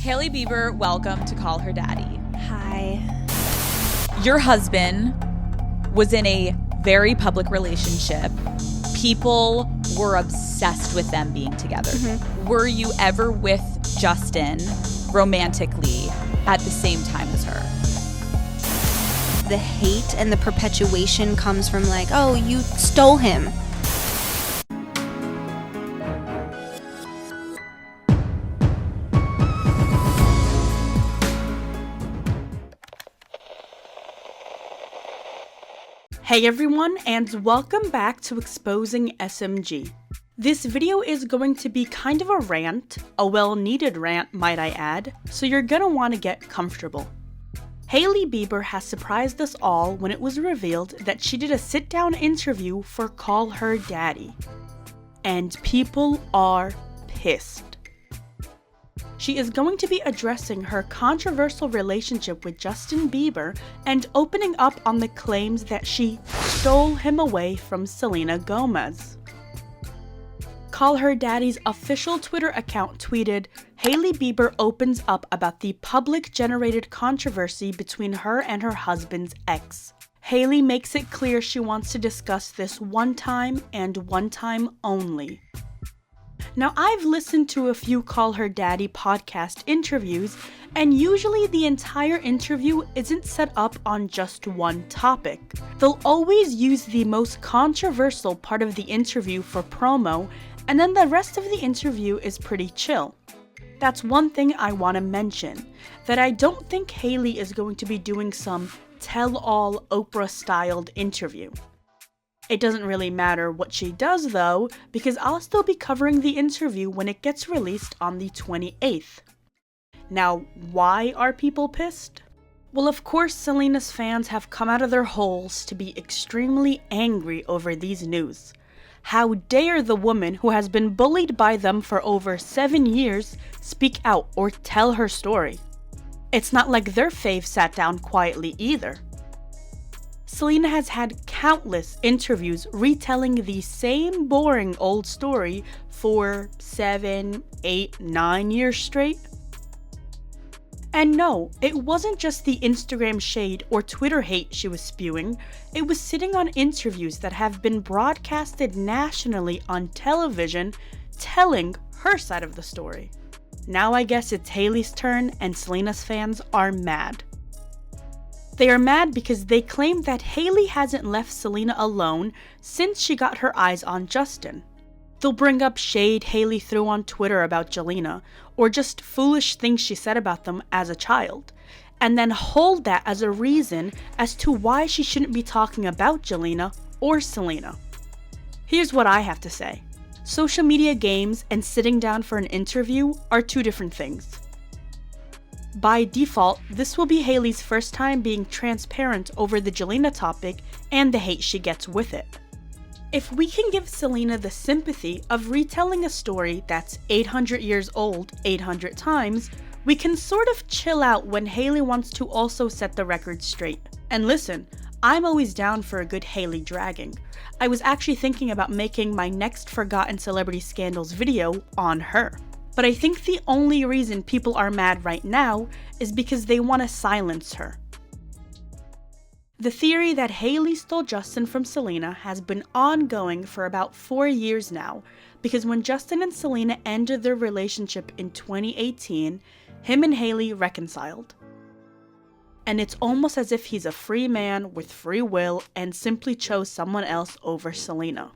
Hailey Bieber, welcome to Call Her Daddy. Hi. Your husband was in a very public relationship. People were obsessed with them being together. Mm-hmm. Were you ever with Justin romantically at the same time as her? The hate and the perpetuation comes from like, oh, you stole him. Hey everyone, and welcome back to Exposing SMG. This video is going to be kind of a rant, a well-needed rant might I add, so you're gonna want to get comfortable. Hailey Bieber has surprised us all when it was revealed that she did a sit-down interview for Call Her Daddy. And people are pissed. She is going to be addressing her controversial relationship with Justin Bieber and opening up on the claims that she stole him away from Selena Gomez. Call Her Daddy's official Twitter account tweeted, "Hailey Bieber opens up about the public-generated controversy between her and her husband's ex. Hailey makes it clear she wants to discuss this one time and one time only." Now, I've listened to a few Call Her Daddy podcast interviews, and usually the entire interview isn't set up on just one topic. They'll always use the most controversial part of the interview for promo, and then the rest of the interview is pretty chill. That's one thing I want to mention, that I don't think Hailey is going to be doing some tell-all Oprah-styled interview. It doesn't really matter what she does though, because I'll still be covering the interview when it gets released on the 28th. Now, why are people pissed? Well, of course, Selena's fans have come out of their holes to be extremely angry over these news. How dare the woman who has been bullied by them for over 7 years speak out or tell her story? It's not like their fave sat down quietly either. Selena has had countless interviews retelling the same boring old story for 7, 8, 9 years straight. And no, it wasn't just the Instagram shade or Twitter hate she was spewing, it was sitting on interviews that have been broadcasted nationally on television telling her side of the story. Now I guess it's Hailey's turn and Selena's fans are mad. They are mad because they claim that Hailey hasn't left Selena alone since she got her eyes on Justin. They'll bring up shade Hailey threw on Twitter about Jelena, or just foolish things she said about them as a child, and then hold that as a reason as to why she shouldn't be talking about Jelena or Selena. Here's what I have to say. Social media games and sitting down for an interview are two different things. By default, this will be Hailey's first time being transparent over the Jelena topic and the hate she gets with it. If we can give Selena the sympathy of retelling a story that's 800 years old 800 times, we can sort of chill out when Hailey wants to also set the record straight. And listen, I'm always down for a good Hailey dragging. I was actually thinking about making my next Forgotten Celebrity Scandals video on her. But I think the only reason people are mad right now is because they want to silence her. The theory that Hailey stole Justin from Selena has been ongoing for about 4 years now, because when Justin and Selena ended their relationship in 2018, him and Hailey reconciled. And it's almost as if he's a free man with free will and simply chose someone else over Selena.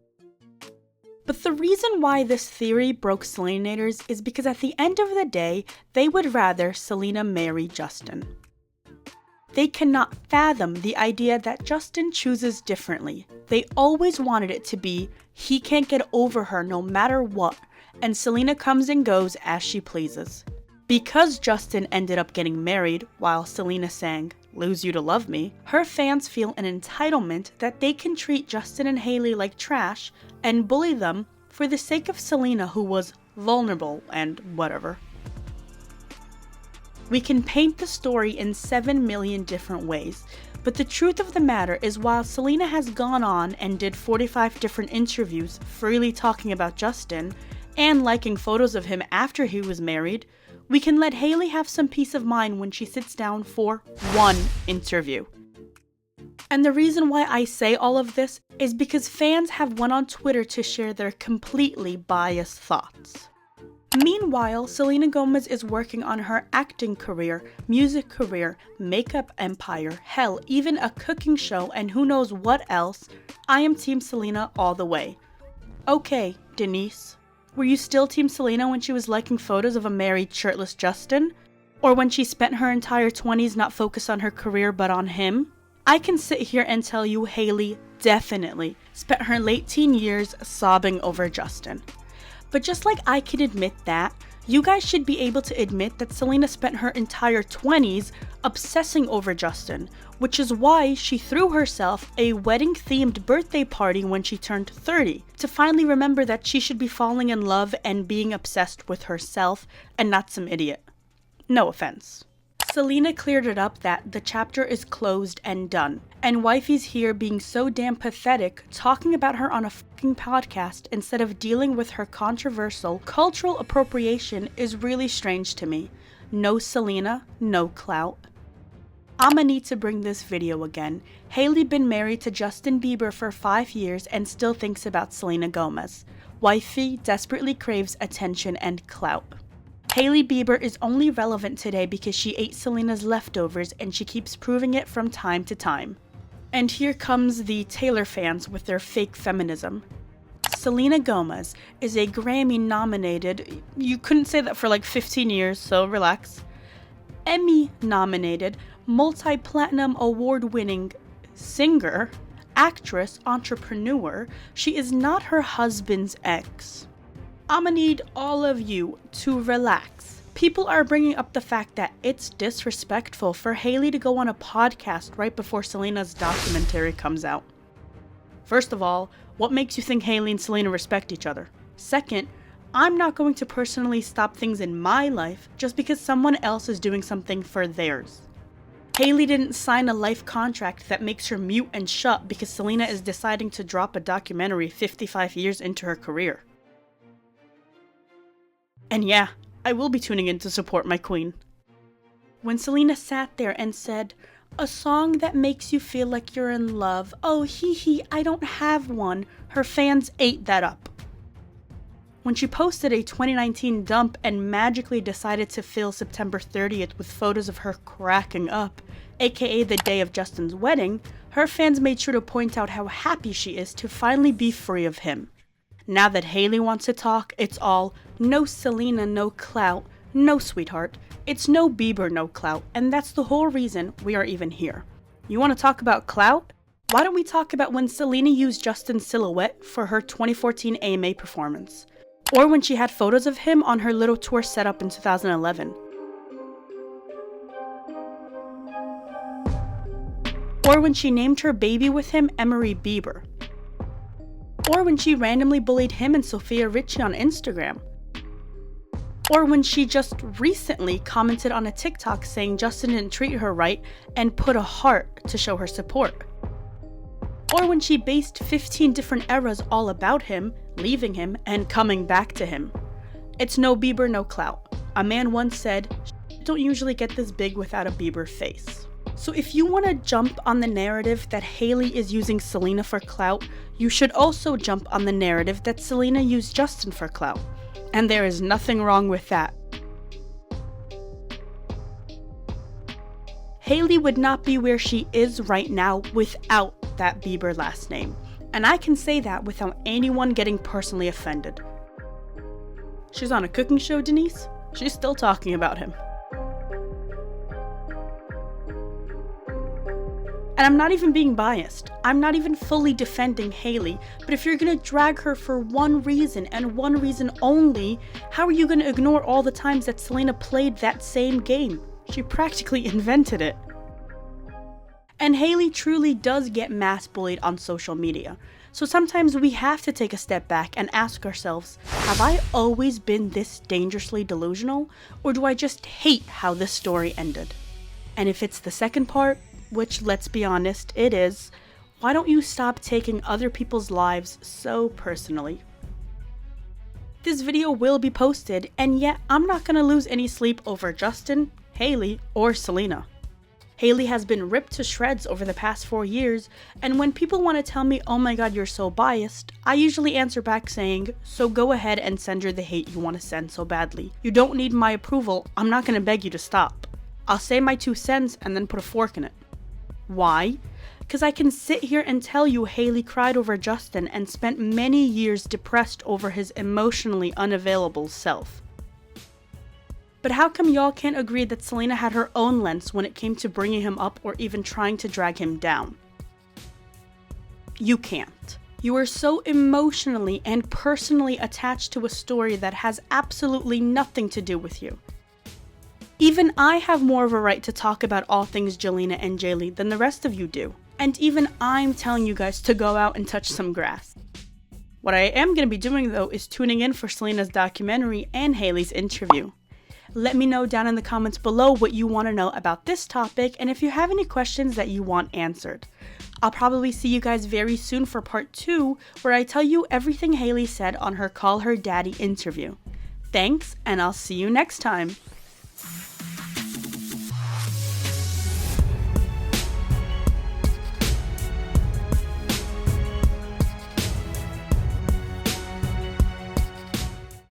But the reason why this theory broke Selenators is because at the end of the day, they would rather Selena marry Justin. They cannot fathom the idea that Justin chooses differently. They always wanted it to be, he can't get over her no matter what, and Selena comes and goes as she pleases. Because Justin ended up getting married while Selena sang "Lose You to Love Me," her fans feel an entitlement that they can treat Justin and Hailey like trash and bully them for the sake of Selena, who was vulnerable and whatever. We can paint the story in 7 million different ways, but the truth of the matter is while Selena has gone on and did 45 different interviews freely talking about Justin and liking photos of him after he was married, We can let HAILEY have some peace of mind when she sits down for one interview. And the reason why I say all of this is because fans have went on Twitter to share their completely biased thoughts. Meanwhile, Selena Gomez is working on her acting career, music career, makeup empire, hell, even a cooking show, and who knows what else. I am Team Selena all the way. Okay, Denise, were you still Team Selena when she was liking photos of a married shirtless Justin? Or when she spent her entire 20s not focused on her career but on him? I can sit here and tell you HAILEY definitely spent her late teen years sobbing over Justin. But just like I can admit that, you guys should be able to admit that Selena spent her entire 20s obsessing over Justin, which is why she threw herself a wedding-themed birthday party when she turned 30, to finally remember that she should be falling in love and being obsessed with herself and not some idiot. No offense. Selena cleared it up that the chapter is closed and done, and wifey's here being so damn pathetic talking about her on a fucking podcast instead of dealing with her controversial cultural appropriation is really strange to me. No Selena, no clout. I'ma need to bring this video again. HAILEY been married to Justin Bieber for 5 years and still thinks about Selena Gomez. Wifey desperately craves attention and clout. HAILEY Bieber is only relevant today because she ate Selena's leftovers and she keeps proving it from time to time. And here comes the Taylor fans with their fake feminism. Selena Gomez is a Grammy-nominated, you couldn't say that for like 15 years, so relax, Emmy-nominated, multi-platinum award-winning singer, actress, entrepreneur. She is not her husband's ex. I'ma need all of you to relax. People are bringing up the fact that it's disrespectful for HAILEY to go on a podcast right before Selena's documentary comes out. First of all, what makes you think HAILEY and Selena respect each other? Second, I'm not going to personally stop things in my life just because someone else is doing something for theirs. HAILEY didn't sign a life contract that makes her mute and shut because Selena is deciding to drop a documentary 55 years into her career. And yeah, I will be tuning in to support my queen. When Selena sat there and said, "A song that makes you feel like you're in love, oh hee hee, I don't have one," her fans ate that up. When she posted a 2019 dump and magically decided to fill September 30th with photos of her cracking up, aka the day of Justin's wedding, her fans made sure to point out how happy she is to finally be free of him. Now that HAILEY wants to talk, it's all, no Selena, no clout, no sweetheart. It's no Bieber, no clout, and that's the whole reason we are even here. You want to talk about clout? Why don't we talk about when Selena used Justin's silhouette for her 2014 AMA performance? Or when she had photos of him on her little tour set up in 2011. Or when she named her baby with him Emery Bieber. Or when she randomly bullied him and Sophia Richie on Instagram. Or when she just recently commented on a TikTok saying Justin didn't treat her right and put a heart to show her support. Or when she based 15 different eras all about him, leaving him, and coming back to him. It's no Bieber, no clout. A man once said, "Don't usually get this big without a Bieber face." So if you want to jump on the narrative that HAILEY is using Selena for clout, you should also jump on the narrative that Selena used Justin for clout. And there is nothing wrong with that. HAILEY would not be where she is right now without that Bieber last name. And I can say that without anyone getting personally offended. She's on a cooking show, Denise. She's still talking about him. And I'm not even being biased. I'm not even fully defending HAILEY, but if you're gonna drag her for one reason and one reason only, how are you gonna ignore all the times that Selena played that same game? She practically invented it. And HAILEY truly does get mass bullied on social media. So sometimes we have to take a step back and ask ourselves, have I always been this dangerously delusional? Or do I just hate how this story ended? And if it's the second part, which, let's be honest, it is, why don't you stop taking other people's lives so personally? This video will be posted, and yet I'm not gonna lose any sleep over Justin, HAILEY, or Selena. HAILEY has been ripped to shreds over the past 4 years, and when people want to tell me, oh my god, you're so biased, I usually answer back saying, so go ahead and send her the hate you want to send so badly. You don't need my approval, I'm not gonna beg you to stop. I'll say my 2 cents and then put a fork in it. Why? Because I can sit here and tell you HAILEY cried over Justin and spent many years depressed over his emotionally unavailable self. But how come y'all can't agree that Selena had her own lens when it came to bringing him up or even trying to drag him down? You can't. You are so emotionally and personally attached to a story that has absolutely nothing to do with you. Even I have more of a right to talk about all things Jelena and Jaylee than the rest of you do. And even I'm telling you guys to go out and touch some grass. What I am going to be doing though is tuning in for Selena's documentary and HAILEY's interview. Let me know down in the comments below what you want to know about this topic and if you have any questions that you want answered. I'll probably see you guys very soon for part 2 where I tell you everything HAILEY said on her Call Her Daddy interview. Thanks, and I'll see you next time.